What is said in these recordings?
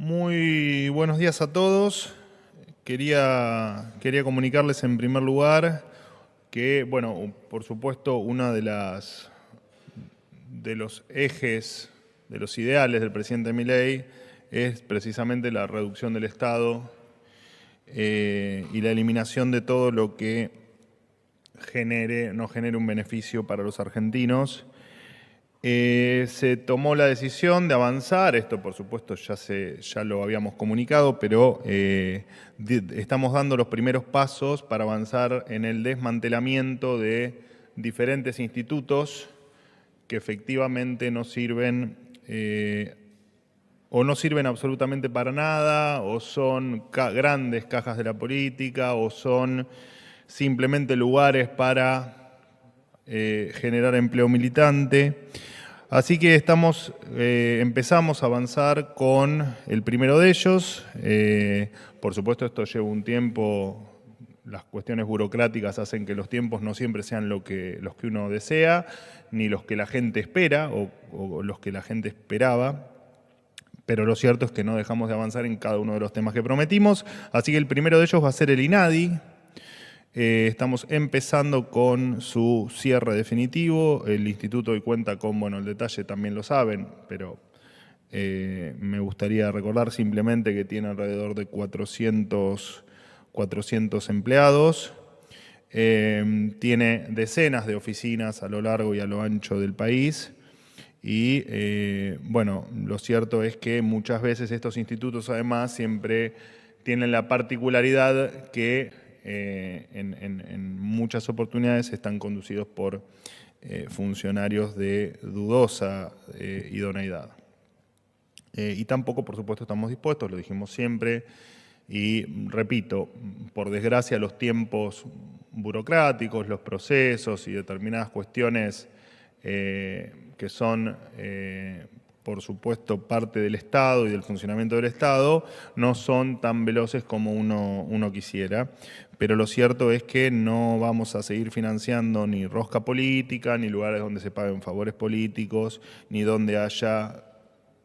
Muy buenos días a todos. Quería comunicarles en primer lugar que, bueno, por supuesto, una de los ejes, de los ideales del presidente Milei es precisamente la reducción del Estado y la eliminación de todo lo que no genere un beneficio para los argentinos. Se tomó la decisión de avanzar, esto por supuesto ya lo habíamos comunicado, pero estamos dando los primeros pasos para avanzar en el desmantelamiento de diferentes institutos que efectivamente no sirven o no sirven absolutamente para nada, o son grandes cajas de la política, o son simplemente lugares para generar empleo militante. Así que empezamos a avanzar con el primero de ellos. Por supuesto, esto lleva un tiempo. Las cuestiones burocráticas hacen que los tiempos no siempre sean los que uno desea, ni los que la gente espera o los que la gente esperaba. Pero lo cierto es que no dejamos de avanzar en cada uno de los temas que prometimos. Así que el primero de ellos va a ser el INADI. Estamos empezando con su cierre definitivo. El instituto hoy cuenta con, bueno, el detalle también lo saben, pero me gustaría recordar simplemente que tiene alrededor de 400 empleados. Tiene decenas de oficinas a lo largo y a lo ancho del país. Y bueno, lo cierto es que muchas veces estos institutos además siempre tienen la particularidad que en muchas oportunidades están conducidos por funcionarios de dudosa idoneidad. Y tampoco, por supuesto, estamos dispuestos, lo dijimos siempre, y repito, por desgracia los tiempos burocráticos, los procesos y determinadas cuestiones que son, por supuesto, parte del Estado y del funcionamiento del Estado, no son tan veloces como uno quisiera. Pero lo cierto es que no vamos a seguir financiando ni rosca política, ni lugares donde se paguen favores políticos, ni donde haya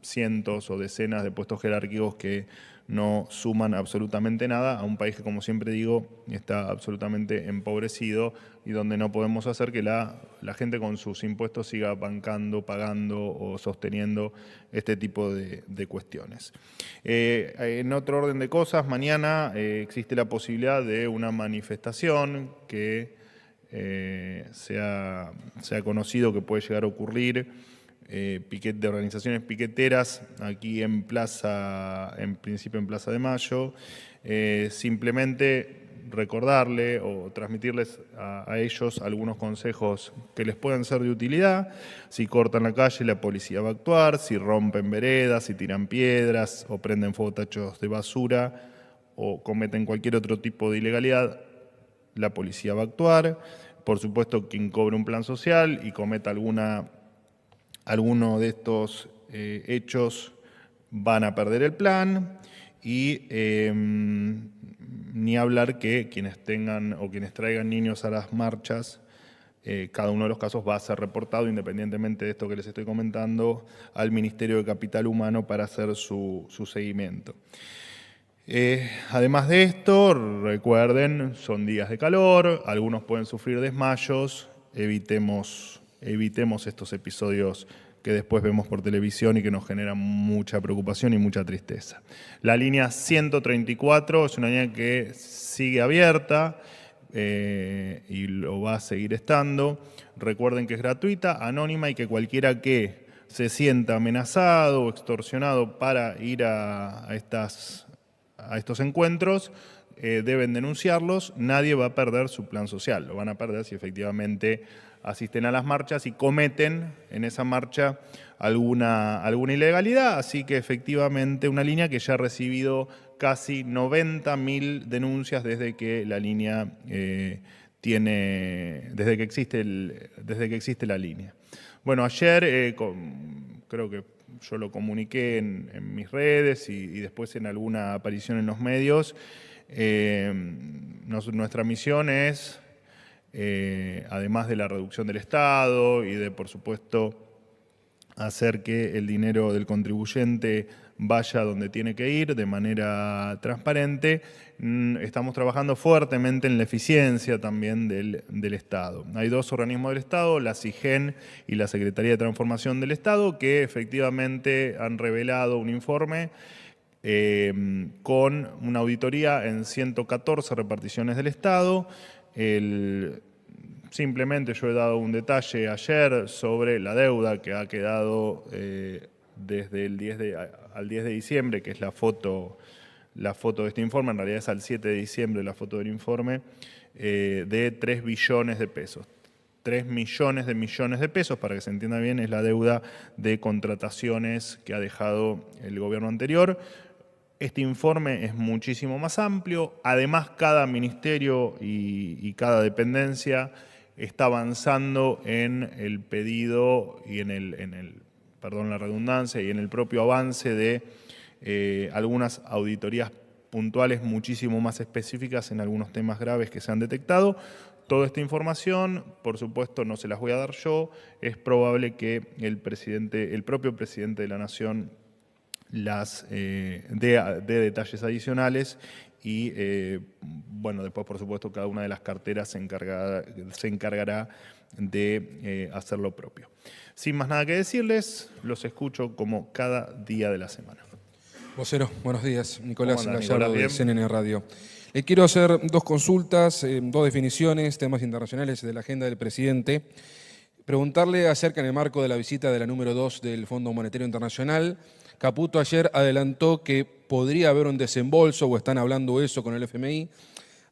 cientos o decenas de puestos jerárquicos que no suman absolutamente nada a un país que, como siempre digo, está absolutamente empobrecido y donde no podemos hacer que la gente con sus impuestos siga bancando, pagando o sosteniendo este tipo de cuestiones. En otro orden de cosas, mañana existe la posibilidad de una manifestación que se ha conocido que puede llegar a ocurrir, de organizaciones piqueteras aquí en principio en Plaza de Mayo. Simplemente recordarle o transmitirles a ellos algunos consejos que les puedan ser de utilidad. Si cortan la calle, la policía va a actuar. Si rompen veredas, si tiran piedras o prenden fuego tachos de basura o cometen cualquier otro tipo de ilegalidad, la policía va a actuar. Por supuesto, quien cobre un plan social y cometa alguno de estos hechos van a perder el plan. Y ni hablar que quienes tengan o quienes traigan niños a las marchas, cada uno de los casos va a ser reportado, independientemente de esto que les estoy comentando, al Ministerio de Capital Humano para hacer su seguimiento. Además de esto, recuerden, son días de calor, algunos pueden sufrir desmayos, evitemos estos episodios que después vemos por televisión y que nos generan mucha preocupación y mucha tristeza. La línea 134 es una línea que sigue abierta y lo va a seguir estando. Recuerden que es gratuita, anónima y que cualquiera que se sienta amenazado o extorsionado para ir a estos encuentros deben denunciarlos. Nadie va a perder su plan social, lo van a perder si efectivamente asisten a las marchas y cometen en esa marcha alguna ilegalidad. Así que efectivamente una línea que ya ha recibido casi 90.000 denuncias desde que la línea desde que existe la línea. Bueno, ayer creo que yo lo comuniqué en mis redes y después en alguna aparición en los medios. Nuestra misión es, además de la reducción del Estado y de, por supuesto, hacer que el dinero del contribuyente vaya donde tiene que ir de manera transparente. Estamos trabajando fuertemente en la eficiencia también del Estado. Hay dos organismos del Estado, la SIGEN y la Secretaría de Transformación del Estado, que efectivamente han revelado un informe con una auditoría en 114 reparticiones del Estado. Simplemente yo he dado un detalle ayer sobre la deuda que ha quedado desde el al 10 de diciembre, que es la foto de este informe, en realidad es al 7 de diciembre la foto del informe, de 3 billones de pesos. 3 millones de pesos, para que se entienda bien, es la deuda de contrataciones que ha dejado el gobierno anterior. Este informe es muchísimo más amplio. Además, cada ministerio y cada dependencia está avanzando en el pedido y perdón la redundancia, y en el propio avance de algunas auditorías puntuales muchísimo más específicas en algunos temas graves que se han detectado. Toda esta información, por supuesto, no se las voy a dar yo. Es probable que el propio presidente de la Nación dé detalles adicionales y, bueno, después, por supuesto, cada una de las carteras se encargará de hacer lo propio. Sin más nada que decirles, los escucho como cada día de la semana. Vocero, buenos días. Nicolás ¿Cómo andás, Gallardo, Nicolás? de CNN Radio. Le quiero hacer dos consultas, dos definiciones, temas internacionales de la agenda del presidente. Preguntarle acerca, en el marco de la visita de la número 2 del Fondo Monetario Internacional, Caputo ayer adelantó que podría haber un desembolso, o están hablando eso con el FMI.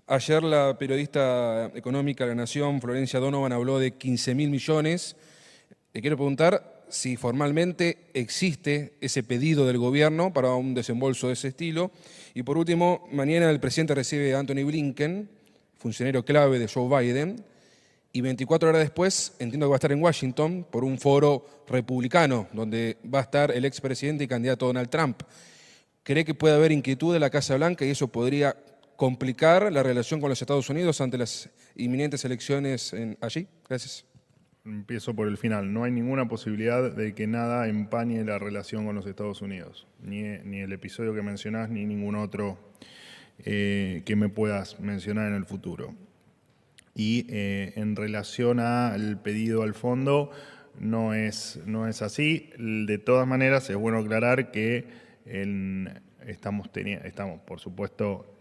Ayer la periodista económica de La Nación, Florencia Donovan, habló de 15.000 millones. Le quiero preguntar si formalmente existe ese pedido del gobierno para un desembolso de ese estilo. Y por último, mañana el presidente recibe a Anthony Blinken, funcionario clave de Joe Biden, y 24 horas después entiendo que va a estar en Washington por un foro republicano, donde va a estar el expresidente y candidato Donald Trump. ¿Cree que puede haber inquietud de la Casa Blanca y eso podría complicar la relación con los Estados Unidos ante las inminentes elecciones allí? Gracias. Empiezo por el final. No hay ninguna posibilidad de que nada empañe la relación con los Estados Unidos. Ni el episodio que mencionás, ni ningún otro que me puedas mencionar en el futuro. Y en relación al pedido al fondo, no es así. De todas maneras, es bueno aclarar que estamos, por supuesto,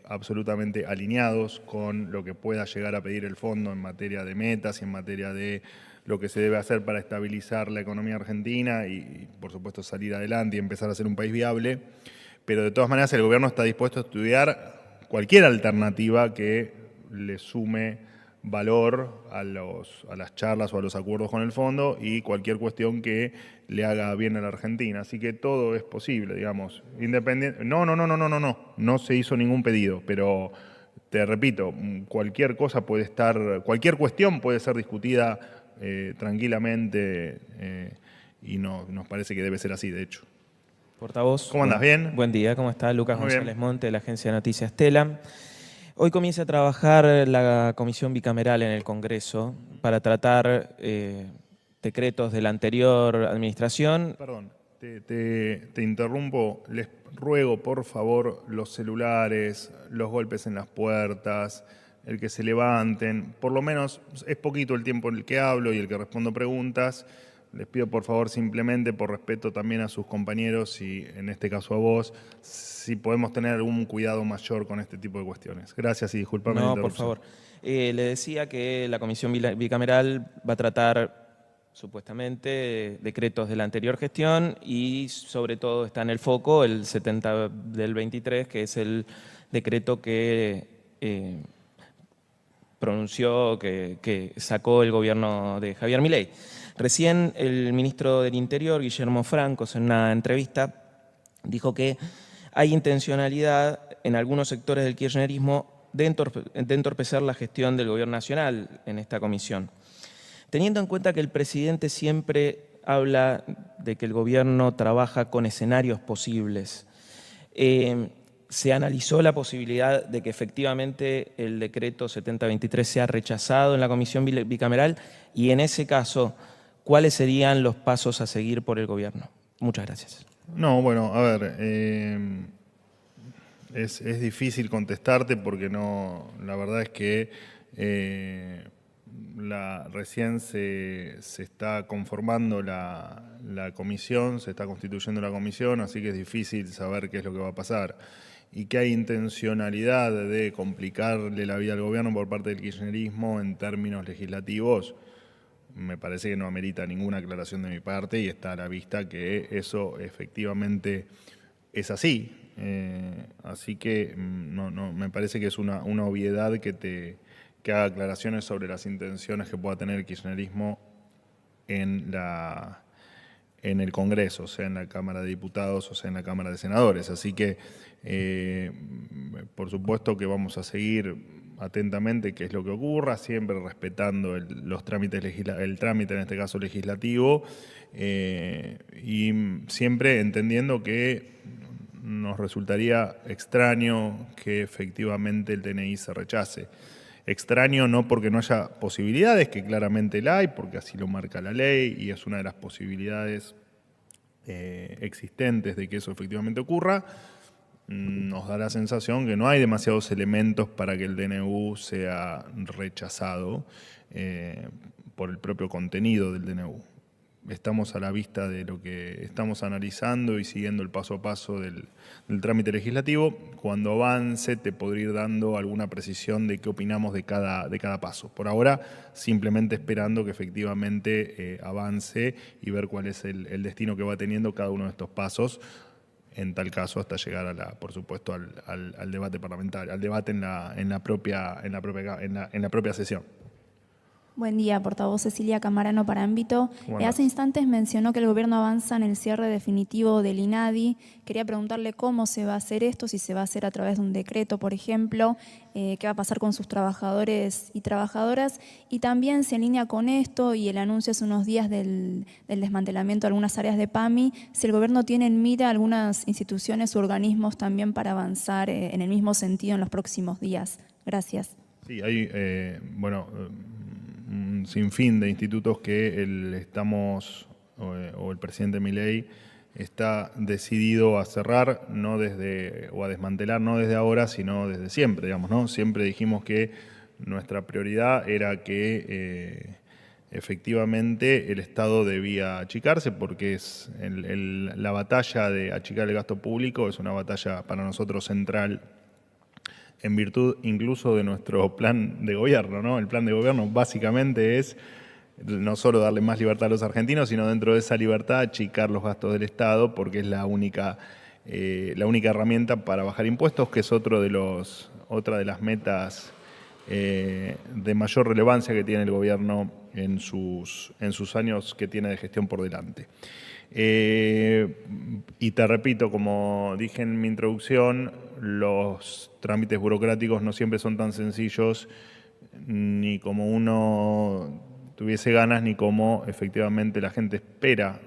absolutamente alineados con lo que pueda llegar a pedir el fondo en materia de metas y en materia de lo que se debe hacer para estabilizar la economía argentina y, por supuesto, salir adelante y empezar a ser un país viable. Pero de todas maneras, el gobierno está dispuesto a estudiar cualquier alternativa que le sume valor a las charlas o a los acuerdos con el fondo y cualquier cuestión que le haga bien a la Argentina. Así que todo es posible, digamos. Independiente. No se hizo ningún pedido, pero te repito, cualquier cuestión puede ser discutida tranquilamente y nos parece que debe ser así, de hecho. Portavoz. ¿Cómo andas? ¿Bien? Buen día, ¿cómo está? Lucas Muy González bien. Monte, de la agencia de noticias Telam. Hoy comienza a trabajar la comisión bicameral en el Congreso para tratar decretos de la anterior administración. Perdón, te interrumpo. Les ruego, por favor, los celulares, los golpes en las puertas, el que se levanten. Por lo menos es poquito el tiempo en el que hablo y el que respondo preguntas. Les pido, por favor, simplemente por respeto también a sus compañeros y en este caso a vos, si podemos tener algún cuidado mayor con este tipo de cuestiones. Gracias y disculpame la No, por interrupción. favor. Le decía que la comisión bicameral va a tratar supuestamente decretos de la anterior gestión y sobre todo está en el foco el 70 del 23, que es el decreto que pronunció, que sacó el gobierno de Javier Milei. Recién el ministro del Interior, Guillermo Francos, en una entrevista, dijo que hay intencionalidad en algunos sectores del kirchnerismo de entorpecer la gestión del gobierno nacional en esta comisión. Teniendo en cuenta que el presidente siempre habla de que el gobierno trabaja con escenarios posibles, se analizó la posibilidad de que efectivamente el decreto 7023 sea rechazado en la comisión bicameral y en ese caso, ¿cuáles serían los pasos a seguir por el gobierno? Muchas gracias. No, bueno, a ver, es difícil contestarte porque no, la verdad es que recién se está conformando la comisión, se está constituyendo la comisión, así que es difícil saber qué es lo que va a pasar. Y que hay intencionalidad de complicarle la vida al gobierno por parte del kirchnerismo en términos legislativos, me parece que no amerita ninguna aclaración de mi parte y está a la vista que eso efectivamente es así. Así que no, me parece que es una obviedad que haga aclaraciones sobre las intenciones que pueda tener el kirchnerismo en el Congreso, o sea, en la Cámara de Diputados, o sea, en la Cámara de Senadores. Así que, por supuesto que vamos a seguir atentamente qué es lo que ocurra, siempre respetando los trámites el trámite, en este caso legislativo, y siempre entendiendo que nos resultaría extraño que efectivamente el DNI se rechace. Extraño no porque no haya posibilidades, que claramente la hay, porque así lo marca la ley y es una de las posibilidades existentes de que eso efectivamente ocurra. Nos da la sensación que no hay demasiados elementos para que el DNU sea rechazado por el propio contenido del DNU. Estamos a la vista de lo que estamos analizando y siguiendo el paso a paso del trámite legislativo. Cuando avance te podré ir dando alguna precisión de qué opinamos de cada paso. Por ahora, simplemente esperando que efectivamente avance y ver cuál es el destino que va teniendo cada uno de estos pasos, en tal caso hasta llegar por supuesto al debate parlamentario, al debate en la propia sesión. Buen día, portavoz Cecilia Camarano para Ámbito. Hace instantes mencionó que el gobierno avanza en el cierre definitivo del INADI. Quería preguntarle cómo se va a hacer esto, si se va a hacer a través de un decreto, por ejemplo, qué va a pasar con sus trabajadores y trabajadoras, y también si en línea con esto y el anuncio hace unos días del desmantelamiento de algunas áreas de PAMI, si el gobierno tiene en mira algunas instituciones u organismos también para avanzar en el mismo sentido en los próximos días. Gracias. Sí, hay, un sinfín de institutos que el presidente Milei está decidido a cerrar, o a desmantelar, no desde ahora, sino desde siempre, digamos, ¿no? Siempre dijimos que nuestra prioridad era que efectivamente el Estado debía achicarse, porque la batalla de achicar el gasto público es una batalla para nosotros central, en virtud incluso de nuestro plan de gobierno, ¿no? El plan de gobierno básicamente es no solo darle más libertad a los argentinos, sino dentro de esa libertad achicar los gastos del Estado, porque es la única herramienta para bajar impuestos, que es otra de las metas de mayor relevancia que tiene el gobierno en sus años que tiene de gestión por delante. Y te repito, como dije en mi introducción, los trámites burocráticos no siempre son tan sencillos ni como uno tuviese ganas, ni como efectivamente la gente espera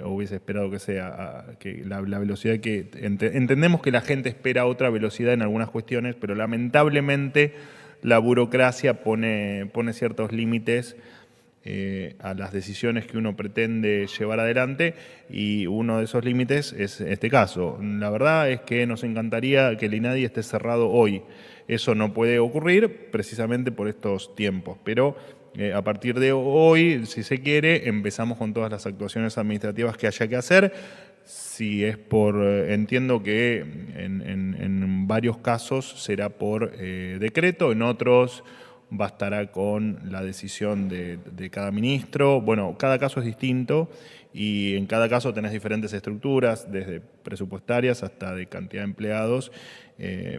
o hubiese esperado que sea, que la velocidad que... Entendemos que la gente espera otra velocidad en algunas cuestiones, pero lamentablemente la burocracia pone ciertos límites a las decisiones que uno pretende llevar adelante, y uno de esos límites es este caso. La verdad es que nos encantaría que el INADI esté cerrado hoy. Eso no puede ocurrir precisamente por estos tiempos, pero a partir de hoy, si se quiere, empezamos con todas las actuaciones administrativas que haya que hacer. Si es entiendo que en varios casos será por decreto, en otros bastará con la decisión de cada ministro. Bueno, cada caso es distinto y en cada caso tenés diferentes estructuras, desde presupuestarias hasta de cantidad de empleados.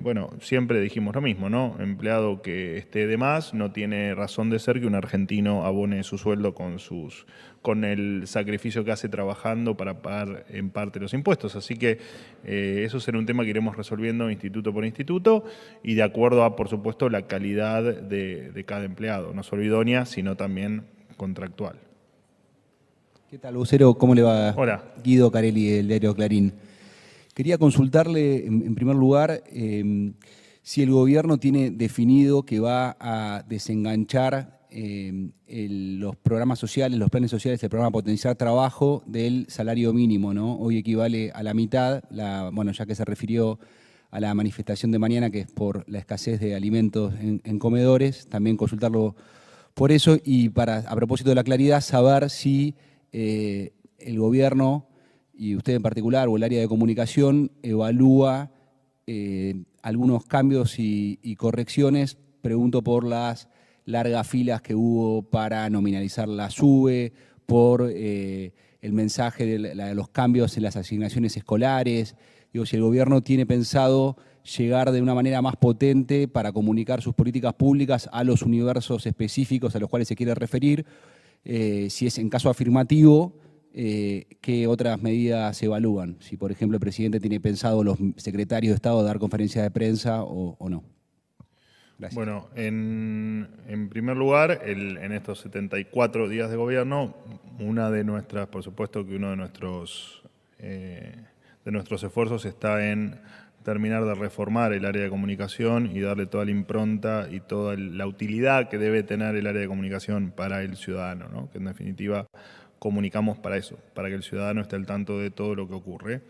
Bueno, siempre dijimos lo mismo, ¿no? Empleado que esté de más no tiene razón de ser que un argentino abone su sueldo con el sacrificio que hace trabajando para pagar en parte los impuestos. Así que eso será un tema que iremos resolviendo instituto por instituto y de acuerdo a, por supuesto, la calidad de cada empleado, no solo idónea, sino también contractual. ¿Qué tal, vocero? ¿Cómo le va? Hola. Guido Carelli, del diario Clarín. Quería consultarle, en primer lugar, si el gobierno tiene definido que va a desenganchar los programas sociales, los planes sociales, el programa Potenciar Trabajo del salario mínimo, ¿no? Hoy equivale a la mitad, bueno, ya que se refirió a la manifestación de mañana, que es por la escasez de alimentos en comedores, también consultarlo por eso, y a propósito de la claridad, saber si el gobierno, y usted en particular, o el área de comunicación, evalúa algunos cambios y correcciones. Pregunto por las largas filas que hubo para nominalizar la SUBE, por el mensaje de los cambios en las asignaciones escolares. Digo, si el gobierno tiene pensado llegar de una manera más potente para comunicar sus políticas públicas a los universos específicos a los cuales se quiere referir, si es en caso afirmativo, ¿qué otras medidas se evalúan? Si, por ejemplo, el presidente tiene pensado los secretarios de Estado dar conferencias de prensa o no. Gracias. Bueno, en primer lugar, en estos 74 días de gobierno, por supuesto que uno de nuestros esfuerzos está en terminar de reformar el área de comunicación y darle toda la impronta y toda la utilidad que debe tener el área de comunicación para el ciudadano, ¿no? Que en definitiva comunicamos para eso, para que el ciudadano esté al tanto de todo lo que ocurre.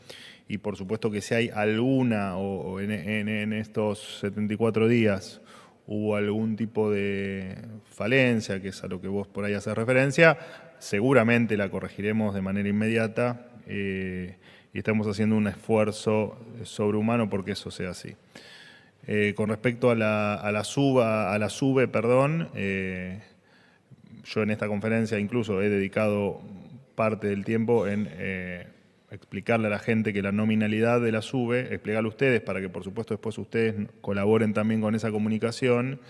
Y por supuesto que si hay alguna, o en estos 74 días hubo algún tipo de falencia, que es a lo que vos por ahí haces referencia, seguramente la corregiremos de manera inmediata y estamos haciendo un esfuerzo sobrehumano porque eso sea así. Con respecto a la SUBE, yo en esta conferencia incluso he dedicado parte del tiempo en explicarle a la gente que la nominalidad de la SUBE, explicarle a ustedes para que por supuesto después ustedes colaboren también con esa comunicación,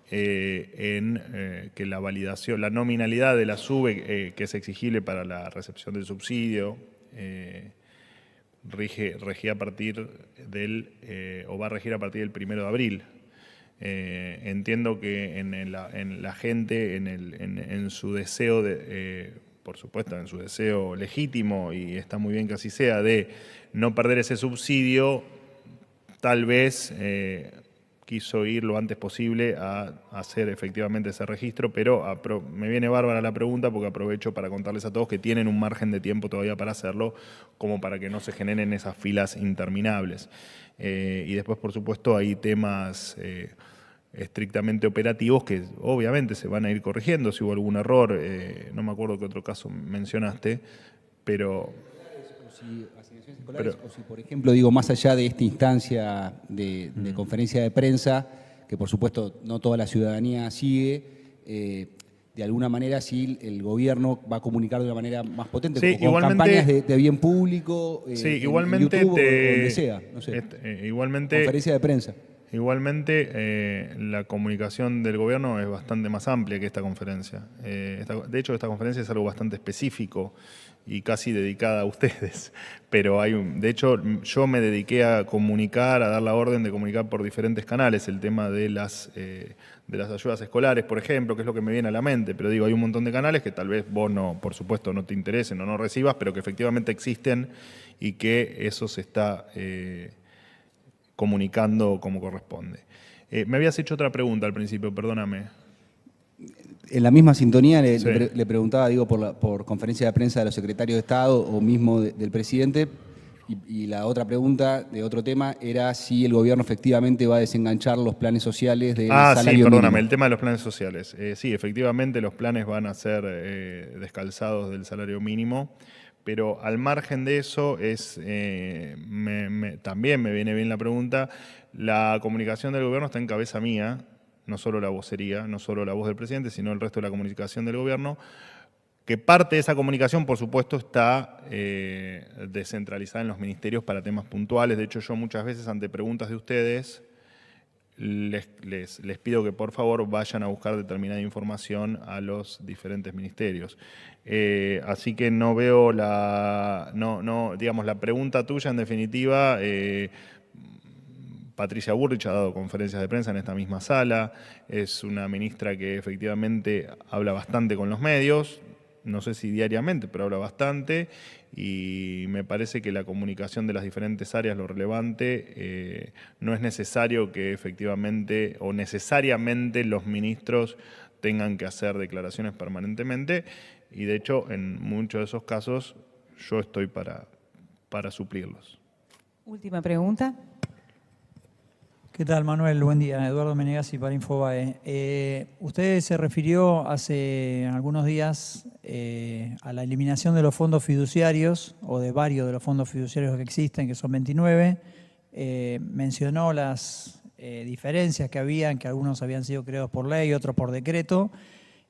que la validación, la nominalidad de la SUBE, que es exigible para la recepción del subsidio, regía a partir o va a regir a partir del 1 de abril. Entiendo que en la gente, en su deseo por supuesto, en su deseo legítimo, y está muy bien que así sea, de no perder ese subsidio, tal vez quiso ir lo antes posible a hacer efectivamente ese registro, pero me viene bárbara la pregunta porque aprovecho para contarles a todos que tienen un margen de tiempo todavía para hacerlo, como para que no se generen esas filas interminables. Y después, por supuesto, hay temas estrictamente operativos que obviamente se van a ir corrigiendo si hubo algún error. No me acuerdo qué otro caso mencionaste, pero... O si, por ejemplo, digo, más allá de esta instancia de conferencia de prensa, que por supuesto no toda la ciudadanía sigue, de alguna manera sí el gobierno va a comunicar de una manera más potente, sí, con campañas de bien público, sí, igualmente en YouTube, donde sea, no sé, igualmente, conferencia de prensa. Igualmente, la comunicación del gobierno es bastante más amplia que esta conferencia. De hecho, esta conferencia es algo bastante específico y casi dedicada a ustedes. Pero de hecho, yo me dediqué a comunicar, a dar la orden de comunicar por diferentes canales el tema de las ayudas escolares, por ejemplo, que es lo que me viene a la mente. Pero digo, hay un montón de canales que tal vez vos no, por supuesto, no te interesen o no recibas, pero que efectivamente existen y que eso se está comunicando como corresponde. Me habías hecho otra pregunta al principio, perdóname. En la misma sintonía le Sí. le preguntaba, digo, por conferencia de prensa de los secretarios de Estado o mismo del presidente, y la otra pregunta de otro tema era si el gobierno efectivamente va a desenganchar los planes sociales del salario sí, perdóname, mínimo. el tema de los planes sociales. Sí, efectivamente los planes van a ser descalzados del salario mínimo, pero al margen de eso también me viene bien la pregunta. La comunicación del gobierno está en cabeza mía, no solo la vocería, no solo la voz del presidente, sino el resto de la comunicación del gobierno, que parte de esa comunicación, por supuesto, está descentralizada en los ministerios para temas puntuales. De hecho, yo muchas veces ante preguntas de ustedes les pido que por favor vayan a buscar determinada información a los diferentes ministerios. Así que no veo digamos, la pregunta tuya en definitiva. Patricia Bullrich ha dado conferencias de prensa en esta misma sala, es una ministra que efectivamente habla bastante con los medios, no sé si diariamente, pero habla bastante, y me parece que la comunicación de las diferentes áreas, lo relevante, no es necesario que efectivamente o necesariamente los ministros tengan que hacer declaraciones permanentemente y de hecho en muchos de esos casos yo estoy para suplirlos. Última pregunta. ¿Qué tal, Manuel? Buen día. Eduardo Menegazzi para Infobae. Usted se refirió hace algunos días a la eliminación de los fondos fiduciarios, o de varios de los fondos fiduciarios que existen, que son 29. Mencionó las diferencias que habían, que algunos habían sido creados por ley, otros por decreto.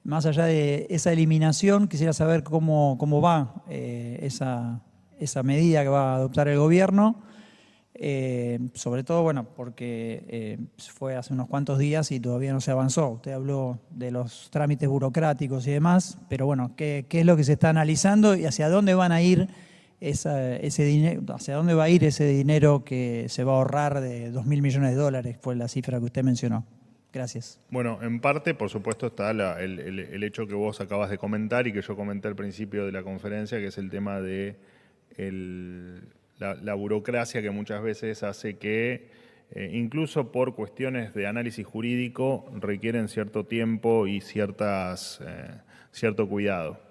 Más allá de esa eliminación, quisiera saber cómo va esa medida que va a adoptar el gobierno. Sobre todo, bueno, porque fue hace unos cuantos días y todavía no se avanzó. Usted habló de los trámites burocráticos y demás, pero bueno, ¿qué es lo que se está analizando y hacia dónde van a ir ese dinero, hacia dónde va a ir ese dinero que se va a ahorrar de $2.000 millones, fue la cifra que usted mencionó? Gracias. Bueno, en parte, por supuesto, está el hecho que vos acabas de comentar y que yo comenté al principio de la conferencia, que es el tema de la burocracia que muchas veces hace que, incluso por cuestiones de análisis jurídico, requieren cierto tiempo y cierto cuidado.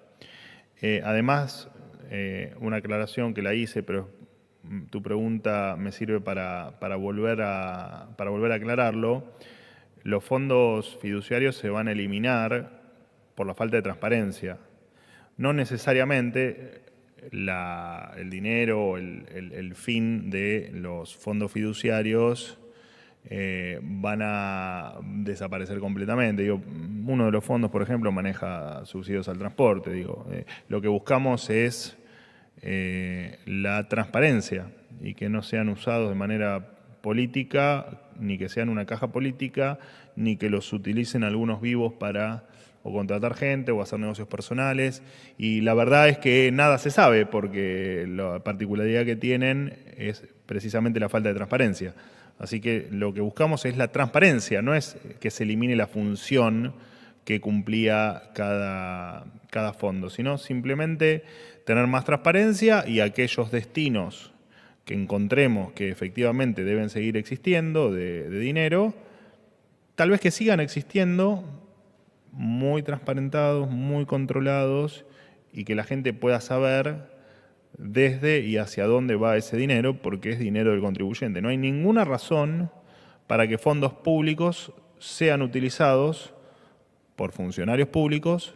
Además, una aclaración que la hice, pero tu pregunta me sirve para volver a aclararlo. Los fondos fiduciarios se van a eliminar por la falta de transparencia. No necesariamente el dinero o el fin de los fondos fiduciarios van a desaparecer completamente. Uno de los fondos, por ejemplo, maneja subsidios al transporte. Lo que buscamos es la transparencia y que no sean usados de manera política, ni que sean una caja política, ni que los utilicen algunos vivos para o contratar gente o hacer negocios personales. Y la verdad es que nada se sabe porque la particularidad que tienen es precisamente la falta de transparencia. Así que lo que buscamos es la transparencia, no es que se elimine la función que cumplía cada fondo, sino simplemente tener más transparencia y aquellos destinos que encontremos que efectivamente deben seguir existiendo de dinero, tal vez que sigan existiendo, muy transparentados, muy controlados y que la gente pueda saber desde y hacia dónde va ese dinero, porque es dinero del contribuyente. No hay ninguna razón para que fondos públicos sean utilizados por funcionarios públicos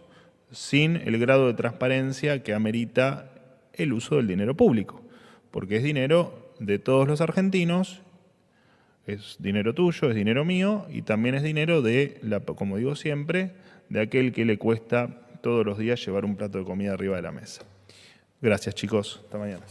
sin el grado de transparencia que amerita el uso del dinero público, porque es dinero de todos los argentinos, es dinero tuyo, es dinero mío y también es dinero de, como digo siempre, de aquel que le cuesta todos los días llevar un plato de comida arriba de la mesa. Gracias, chicos. Hasta mañana.